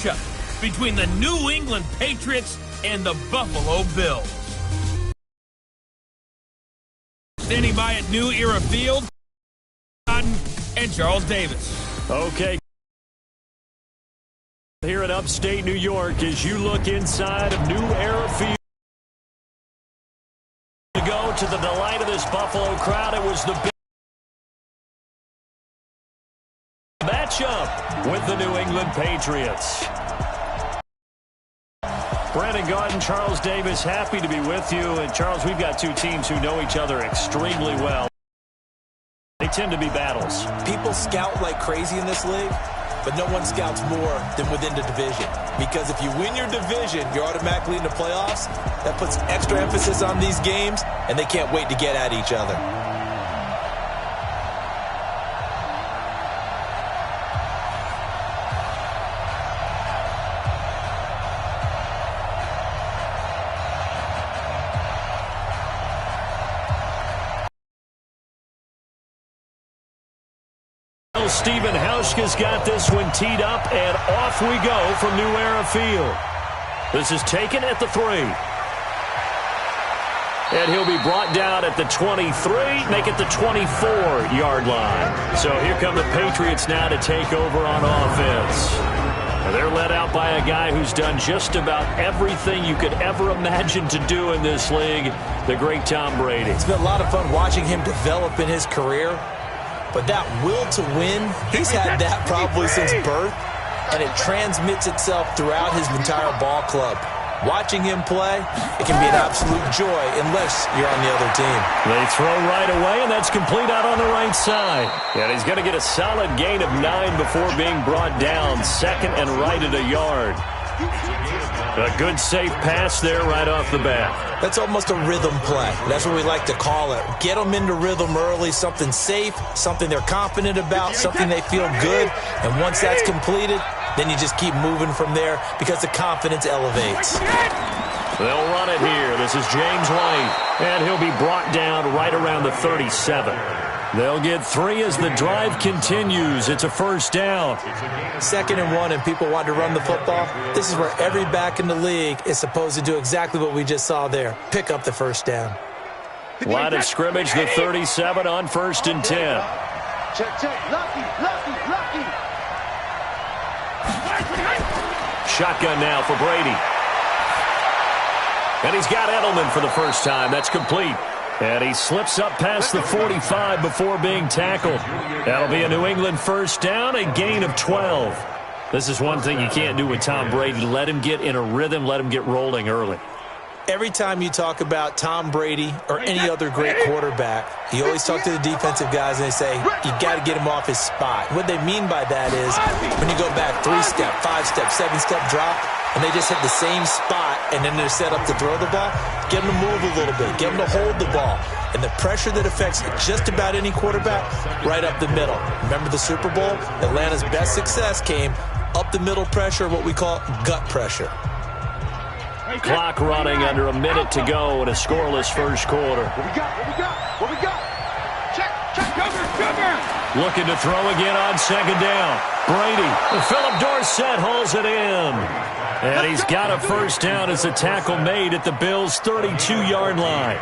matchup between the New England Patriots and the Buffalo Bills. Standing by at New Era Field, and Charles Davis. Okay. Here in upstate New York, as you look inside of New Era Field, to go to the delight of this Buffalo crowd, it was the big matchup with the New England Patriots. Brandon Garden, Charles Davis, happy to be with you. And Charles, we've got two teams who know each other extremely well. They tend to be battles. People scout like crazy in this league, but no one scouts more than within the division. Because if you win your division, you're automatically in the playoffs. That puts extra emphasis on these games, and they can't wait to get at each other. Stephen Hauschka's got this one teed up, and off we go from New Era Field. This is taken at the 3. And he'll be brought down at the 23, make it the 24-yard line. So here come the Patriots now to take over on offense. And they're led out by a guy who's done just about everything you could ever imagine to do in this league, the great Tom Brady. It's been a lot of fun watching him develop in his career. But that will to win, he's had that probably since birth, and it transmits itself throughout his entire ball club. Watching him play, it can be an absolute joy unless you're on the other team. They throw right away, and that's complete out on the right side. And he's going to get a solid gain of 9 before being brought down, second and right at a yard. A good safe pass there right off the bat. That's almost a rhythm play. That's what we like to call it. Get them into rhythm early, something safe, something they're confident about, something they feel good. And once that's completed, then you just keep moving from there because the confidence elevates. They'll run it here. This is James White. And he'll be brought down right around the 37. They'll get 3 as the drive continues. It's a first down. 2nd and 1, and people want to run the football. This is where every back in the league is supposed to do exactly what we just saw there. Pick up the first down. Line of scrimmage, the 37 on 1st and 10. Check. Lucky. Shotgun now for Brady. And he's got Edelman for the first time. That's complete. And he slips up past the 45 before being tackled. That'll be a New England first down, a gain of 12. This is one thing you can't do with Tom Brady. Let him get in a rhythm, let him get rolling early. Every time you talk about Tom Brady or any other great quarterback, you always talk to the defensive guys and they say, you got to get him off his spot. What they mean by that is when you go back 3-step, 5-step, 7-step drop, and they just hit the same spot, and then they're set up to throw the ball, get them to move a little bit, get them to hold the ball. And the pressure that affects just about any quarterback, right up the middle. Remember the Super Bowl? Atlanta's best success came up the middle pressure, what we call gut pressure. Clock running under a minute to go in a scoreless first quarter. What we got? Check, cover. Looking to throw again on 2nd down. Brady, Philip Dorsett hauls it in. And he's got a first down as a tackle made at the Bills' 32-yard line.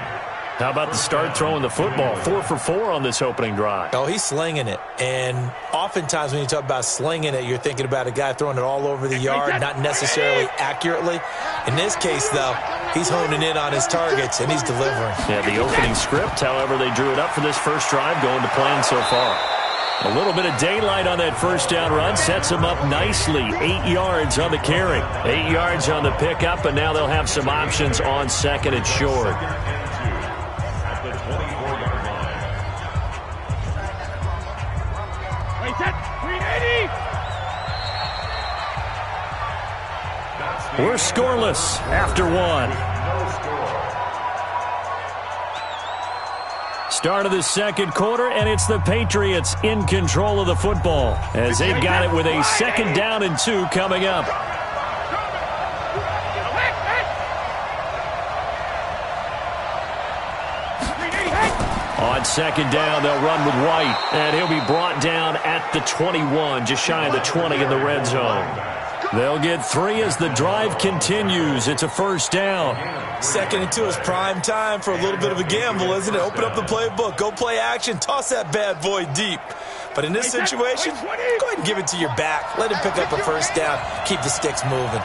How about the start throwing the football? 4 for 4 on this opening drive. Oh, he's slinging it. And oftentimes when you talk about slinging it, you're thinking about a guy throwing it all over the yard, not necessarily accurately. In this case, though, he's honing in on his targets, and he's delivering. Yeah, the opening script, however, they drew it up for this first drive, going to plan so far. A little bit of daylight on that first down run sets them up nicely. 8 yards on the carry. 8 yards on the pickup, and now they'll have some options on 2nd and short. We're scoreless after 1. Start of the second quarter, and it's the Patriots in control of the football as they've got it with a 2nd down and 2 coming up. On 2nd down, they'll run with White, and he'll be brought down at the 21, just shy of the 20 in the red zone. They'll get 3 as the drive continues. It's a first down. 2nd and 2 is prime time for a little bit of a gamble, isn't it? Open up the playbook, go play action, toss that bad boy deep. But in this situation, go ahead and give it to your back. Let him pick up a first down. Keep the sticks moving.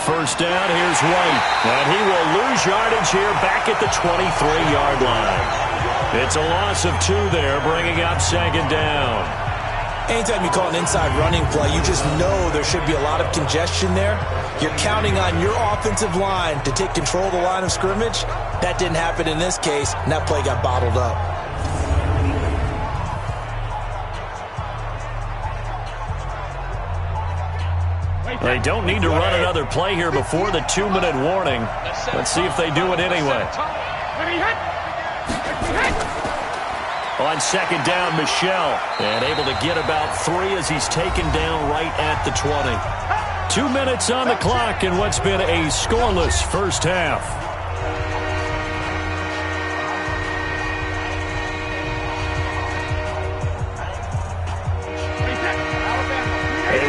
First down, here's White. And he will lose yardage here back at the 23-yard line. It's a loss of 2 there, bringing up 2nd down. Anytime you call an inside running play, you just know there should be a lot of congestion there. You're counting on your offensive line to take control of the line of scrimmage. That didn't happen in this case, and that play got bottled up. They don't need to run another play here before the 2-minute warning. Let's see if they do it anyway. On 2nd down, Michel. And able to get about 3 as he's taken down right at the 20. 2 minutes on the clock in what's been a scoreless first half.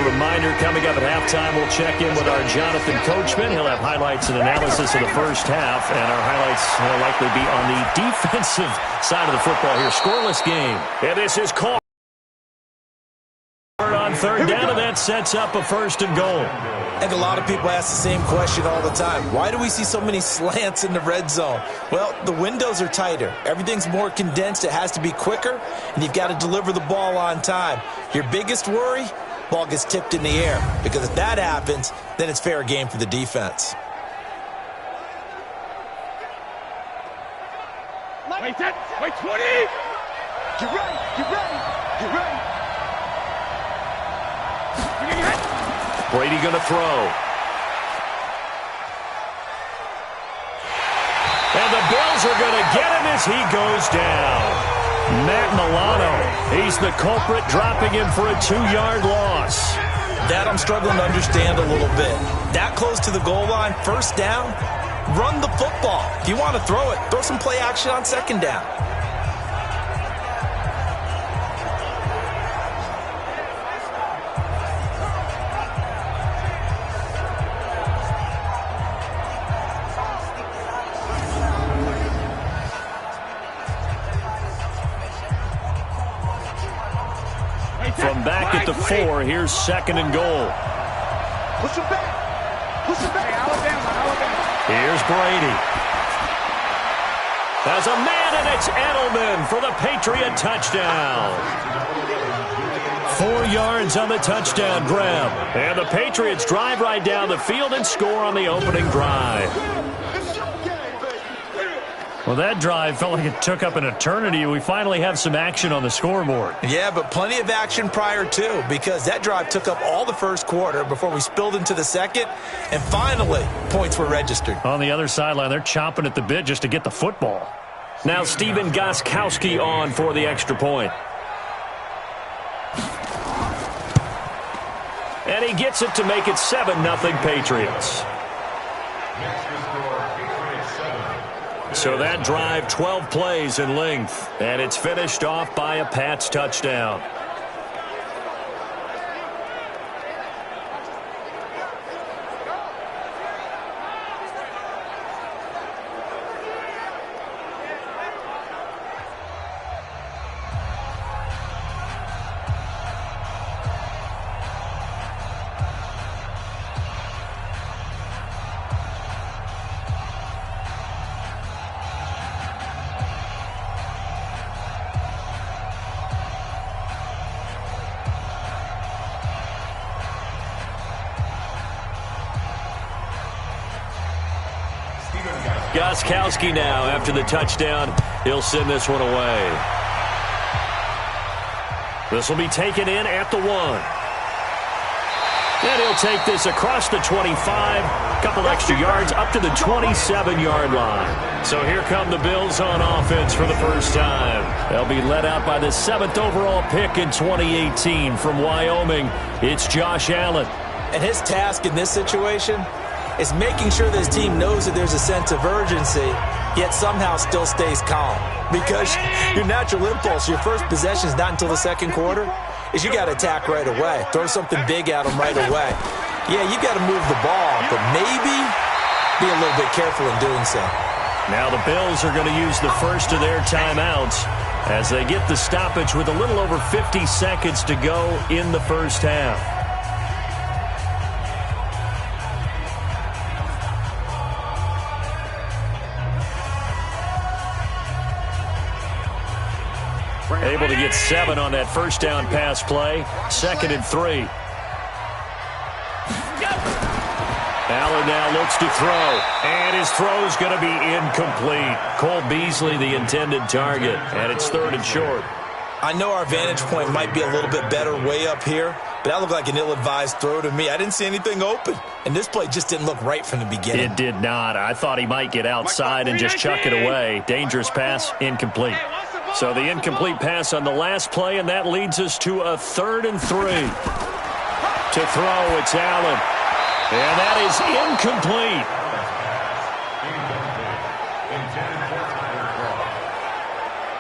Reminder, coming up at halftime, we'll check in with our Jonathan Coachman. He'll have highlights and analysis of the first half, and our highlights will likely be on the defensive side of the football here. Scoreless game. And this is caught on 3rd down, and that sets up a 1st and goal. And a lot of people ask the same question all the time. Why do we see so many slants in the red zone? Well, the windows are tighter. Everything's more condensed. It has to be quicker, and you've got to deliver the ball on time. Your biggest worry? Ball gets tipped in the air, because if that happens, then it's fair game for the defense. Wait, 20! Get ready, get ready, get ready. Brady going to throw. And the Bills are going to get him as he goes down. Matt Milano, he's the culprit, dropping him for a 2-yard loss. That I'm struggling to understand a little bit. That close to the goal line, first down, run the football. If you want to throw it, throw some play action on 2nd down. From back at the 4, here's 2nd and goal. Push him back. Push him back. Alabama. Here's Brady. There's a man, and it's Edelman for the Patriot touchdown. 4 yards on the touchdown grab. And the Patriots drive right down the field and score on the opening drive. Well, that drive felt like it took up an eternity. We finally have some action on the scoreboard. Yeah, but plenty of action prior to, because that drive took up all the first quarter before we spilled into the second, and finally, points were registered. On the other sideline, they're chomping at the bit just to get the football. Now Stephen Gostkowski on for the extra point. And he gets it to make it 7-0 Patriots. So that drive, 12 plays in length, and it's finished off by a Pats touchdown. Gostkowski now, after the touchdown, he'll send this one away. This will be taken in at the 1. And he'll take this across the 25, couple extra yards up to the 27-yard line. So here come the Bills on offense for the first time. They'll be led out by the 7th overall pick in 2018 from Wyoming. It's Josh Allen. And his task in this situation is making sure this team knows that there's a sense of urgency, yet somehow still stays calm. Because your natural impulse, your first possession is not until the second quarter. is you got to attack right away. Throw something big at them right away. Yeah, you got to move the ball, but maybe be a little bit careful in doing so. Now the Bills are going to use the first of their timeouts as they get the stoppage with a little over 50 seconds to go in the first half. Able to get 7 on that first down pass play. 2nd and 3. Allen now looks to throw, and his throw is going to be incomplete. Cole Beasley, the intended target, and it's 3rd and short. I know our vantage point might be a little bit better way up here, but that looked like an ill-advised throw to me. I didn't see anything open, and this play just didn't look right from the beginning. It did not. I thought he might get outside and just chuck it away. Dangerous pass, incomplete. So the incomplete pass on the last play, and that leads us to a 3rd and 3. To throw, it's Allen. And that is incomplete.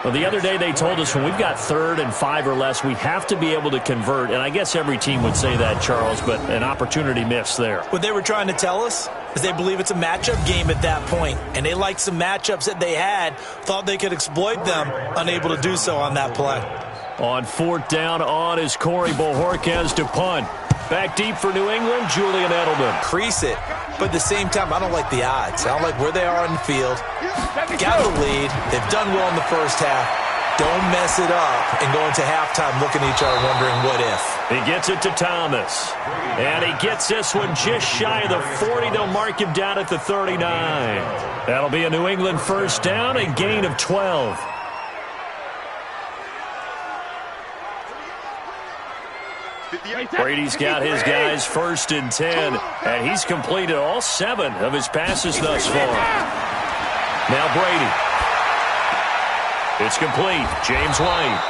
Well, the other day they told us when we've got 3rd and 5 or less, we have to be able to convert. And I guess every team would say that, Charles, but an opportunity missed there. What they were trying to tell us is they believe it's a matchup game at that point. And they liked some matchups that they had, thought they could exploit them, unable to do so on that play. On 4th down on is Corey Bojorquez to punt. Back deep for New England, Julian Edelman. Crease it, but at the same time, I don't like the odds. I don't like where they are on the field. Got the lead. They've done well in the first half. Don't mess it up and go into halftime looking at each other wondering what if. He gets it to Thomas. And he gets this one just shy of the 40. They'll mark him down at the 39. That'll be a New England first down, a gain of 12. Brady's got his guys 1st and 10, and he's completed all 7 of his passes thus far. Now Brady. It's complete. James White.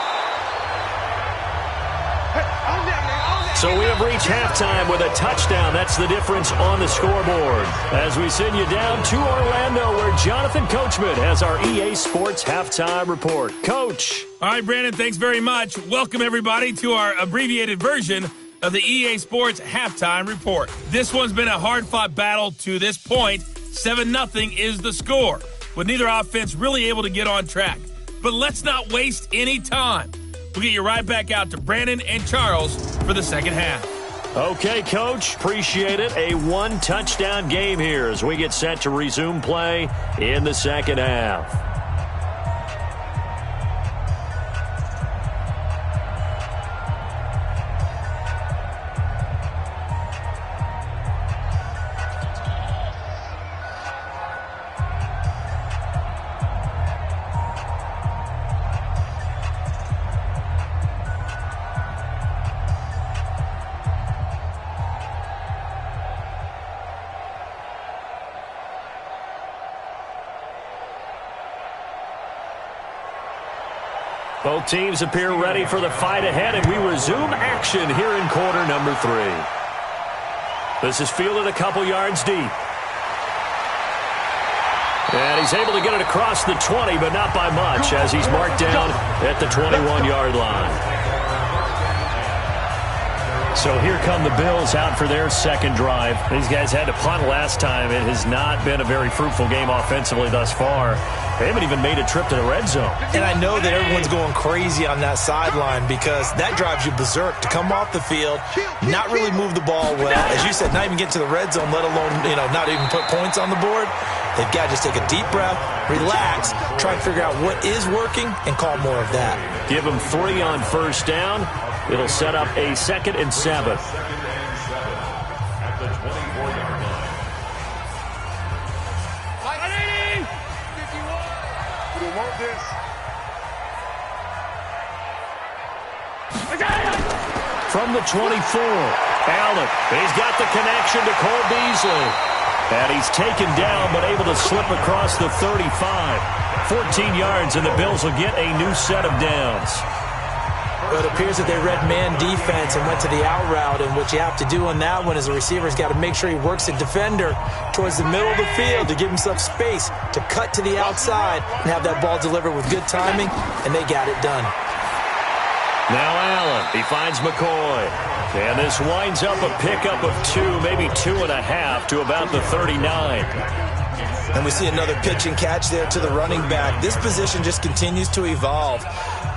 So we have reached halftime with a touchdown. That's the difference on the scoreboard. As we send you down to Orlando, where Jonathan Coachman has our EA Sports Halftime Report. Coach. All right, Brandon, thanks very much. Welcome, everybody, to our abbreviated version of the EA Sports Halftime Report. This one's been a hard-fought battle to this point. 7-0 is the score, with neither offense really able to get on track. But let's not waste any time. We'll get you right back out to Brandon and Charles for the second half. Okay, Coach. Appreciate it. A 1-touchdown game here as we get set to resume play in the second half. Both teams appear ready for the fight ahead, and we resume action here in quarter number 3. This is fielded a couple yards deep. And he's able to get it across the 20, but not by much, as he's marked down at the 21-yard line. So here come the Bills out for their second drive. These guys had to punt last time. It has not been a very fruitful game offensively thus far. They haven't even made a trip to the red zone. And I know that everyone's going crazy on that sideline because that drives you berserk to come off the field, not really move the ball well. As you said, not even get to the red zone, let alone, not even put points on the board. They've got to just take a deep breath, relax, try and figure out what is working, and call more of that. Give them 3 on first down. It'll set up a 2nd and 7. From the 24, Allen. He's got the connection to Cole Beasley. And he's taken down, but able to slip across the 35. 14 yards, and the Bills will get a new set of downs. Well, it appears that they read man defense and went to the out route, and what you have to do on that one is the receiver's got to make sure he works the defender towards the middle of the field to give himself space to cut to the outside and have that ball delivered with good timing, and they got it done. Now Allen, he finds McCoy. And this winds up a pickup of 2, maybe 2.5 to about the 39. And we see another pitch and catch there to the running back. This position just continues to evolve.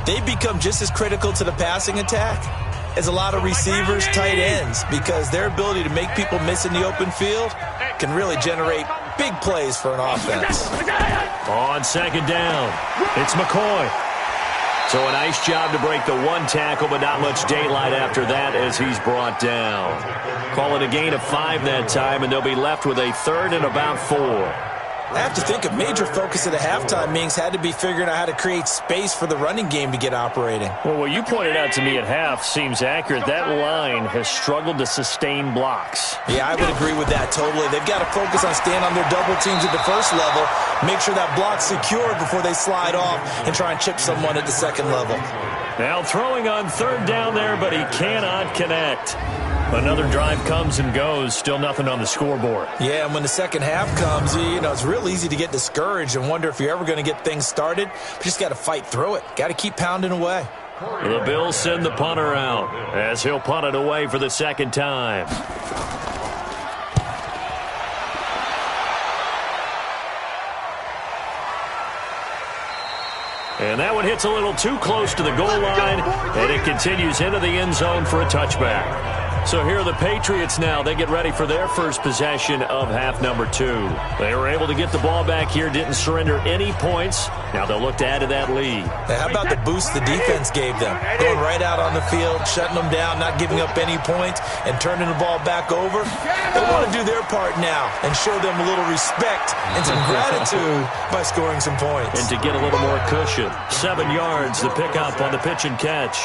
They become just as critical to the passing attack as a lot of receivers, tight ends, because their ability to make people miss in the open field can really generate big plays for an offense. On second down, it's McCoy. So a nice job to break the 1 tackle, but not much daylight after that as he's brought down. Call it a gain of 5 that time, and they'll be left with a 3rd and about 4. I have to think a major focus of the halftime meetings had to be figuring out how to create space for the running game to get operating. Well, what you pointed out to me at half seems accurate. That line has struggled to sustain blocks. Yeah, I would agree with that totally. They've got to focus on staying on their double teams at the first level, make sure that block's secure before they slide off and try and chip someone at the second level. Now throwing on 3rd down there, but he cannot connect. Another drive comes and goes, still nothing on the scoreboard. Yeah, and when the second half comes, you know, it's real easy to get discouraged and wonder if you're ever going to get things started. But you just got to fight through it. Got to keep pounding away. The Bills send the punter out as he'll punt it away for the second time. And that one hits a little too close to the goal line, and it continues into the end zone for a touchback. So here are the Patriots now. They get ready for their first possession of half number 2. They were able to get the ball back here, didn't surrender any points. Now they'll look to add to that lead. Now, how about the boost the defense gave them? Going right out on the field, shutting them down, not giving up any points, and turning the ball back over. They want to do their part now and show them a little respect and some gratitude by scoring some points. And to get a little more cushion. 7 yards, the pickup on the pitch and catch.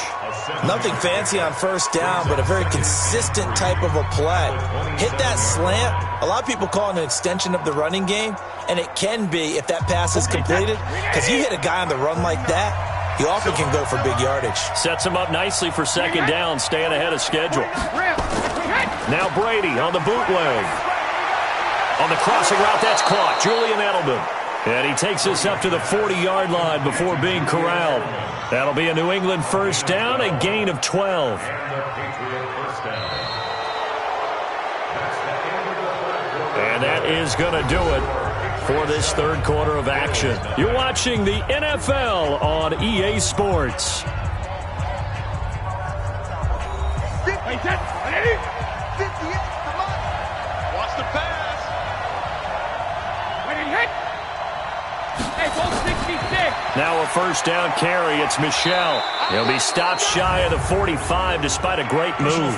Nothing fancy on first down, but a very consistent type of a play. Hit that slant. A lot of people call it an extension of the running game, and it can be if that pass is completed, because you hit a guy on the run like that, he often can go for big yardage. Sets him up nicely for second down, staying ahead of schedule. Now Brady on the bootleg. On the crossing route, that's caught. Julian Edelman. And he takes us up to the 40-yard line before being corralled. That'll be a New England first down, a gain of 12. And that is going to do it for this third quarter of action. You're watching the NFL on EA Sports. Watch the pass. Now a first down carry. It's Michel. He'll be stopped shy of the 45 despite a great move.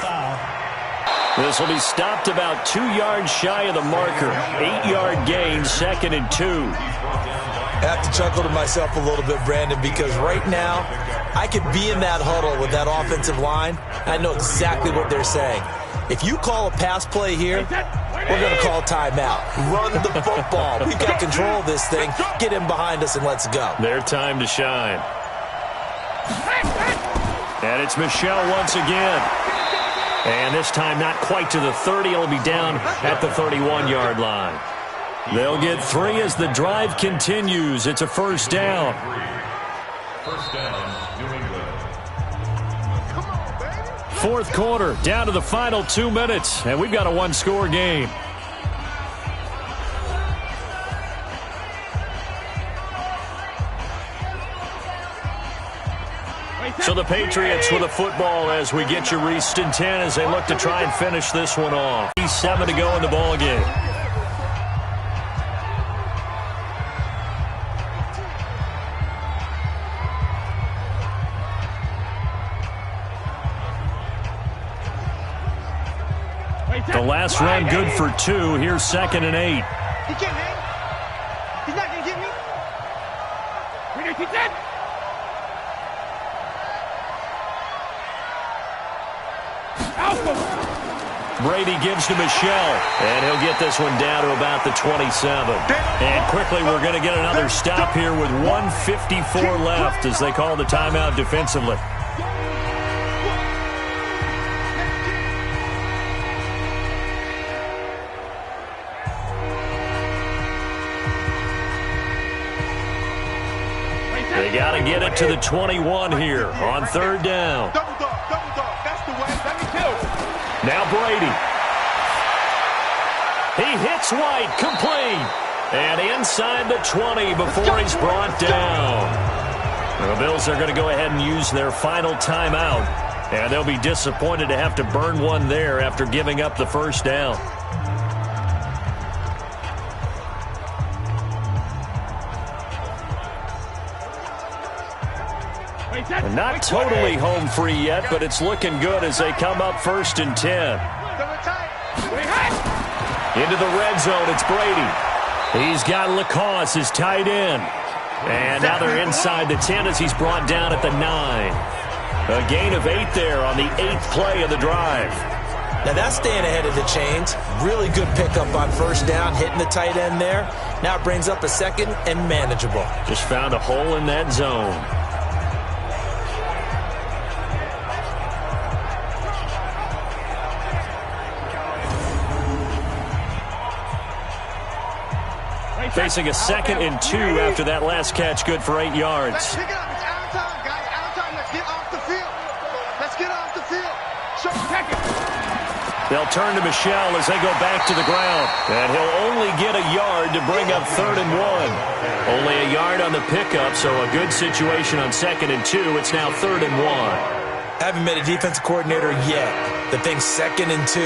This will be stopped about 2 yards shy of the marker. 8-yard gain, 2nd and 2. I have to chuckle to myself a little bit, Brandon, because right now I could be in that huddle with that offensive line. I know exactly what they're saying. If you call a pass play here, we're going to call timeout. Run the football. We've got control of this thing. Get him behind us and let's go. Their time to shine. And it's Michel once again. And this time not quite to the 30. It'll be down at the 31-yard line. They'll get 3 as the drive continues. It's a first down. First down, New England. Come on, baby. Fourth quarter, down to the final 2 minutes, and we've got a one-score game. So the Patriots with a football as we get you reached in 10 as they look to try and finish this one off. 7 to go in the ball game. The last run good for 2. Here's 2nd and 8. He can't hang. He's not going to get me. We're going to keep that. Brady gives to Michel, and he'll get this one down to about the 27. And quickly we're going to get another stop here with 1:54 left as they call the timeout defensively. They got to get it to the 21 here on third down. Double dog. That's the way. Let me kill. Now Brady. He hits White, complete. And inside the 20 before he's brought down. The Bills are going to go ahead and use their final timeout. And they'll be disappointed to have to burn one there after giving up the first down. And not totally home free yet, but it's looking good as they come up 1st and 10. Into the red zone, it's Brady. He's got Lacoste, his tight end. And now they're inside the 10 as he's brought down at the 9. A gain of 8 there on the 8th play of the drive. Now that's staying ahead of the chains. Really good pickup on first down, hitting the tight end there. Now it brings up a 2nd and manageable. Just found a hole in that zone. Facing a 2nd and 2 after that last catch, good for 8 yards. Let's pick it up. It's out of time, guys. Out of time. Let's get off the field. Let's get off the field. Short second. They'll turn to Michel as they go back to the ground. And he'll only get a yard to bring up 3rd and 1. Only a yard on the pickup, so a good situation on 2nd and 2. It's now 3rd and 1. Haven't met a defensive coordinator yet that thinks 2nd and 2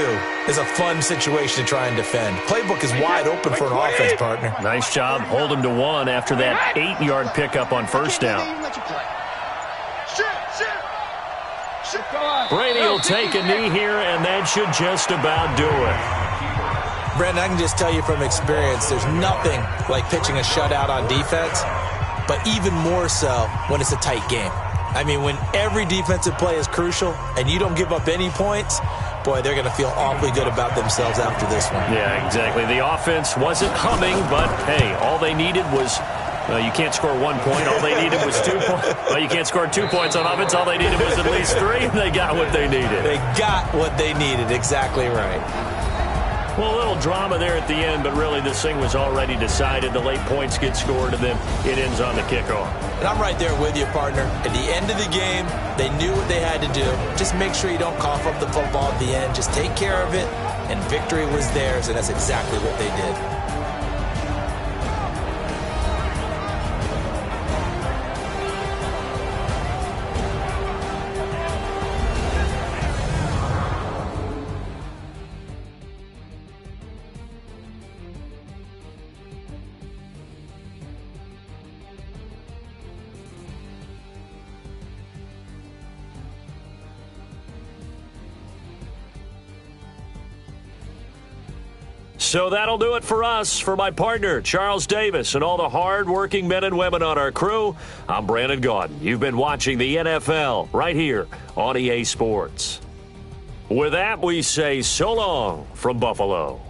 is a fun situation to try and defend. Playbook is wide open for an offense, partner. Nice job. Hold him to 1 after that 8-yard pickup on first down. Brady will take a knee here, and that should just about do it. Brandon, I can just tell you from experience, there's nothing like pitching a shutout on defense, but even more so when it's a tight game. I mean, when every defensive play is crucial and you don't give up any points, boy, they're going to feel awfully good about themselves after this one. Yeah, exactly. The offense wasn't humming, but, hey, all they needed was, you can't score 1 point. All they needed was 2 points. Well, you can't score 2 points on offense. All they needed was at least 3, and they got what they needed. They got what they needed. Exactly right. Well, a little drama there at the end, but really this thing was already decided. The late points get scored, and then it ends on the kickoff. And I'm right there with you, partner. At the end of the game, they knew what they had to do. Just make sure you don't cough up the football at the end. Just take care of it, and victory was theirs, and that's exactly what they did. So that'll do it for us. For my partner, Charles Davis, and all the hard-working men and women on our crew, I'm Brandon Gaudin. You've been watching the NFL right here on EA Sports. With that, we say so long from Buffalo.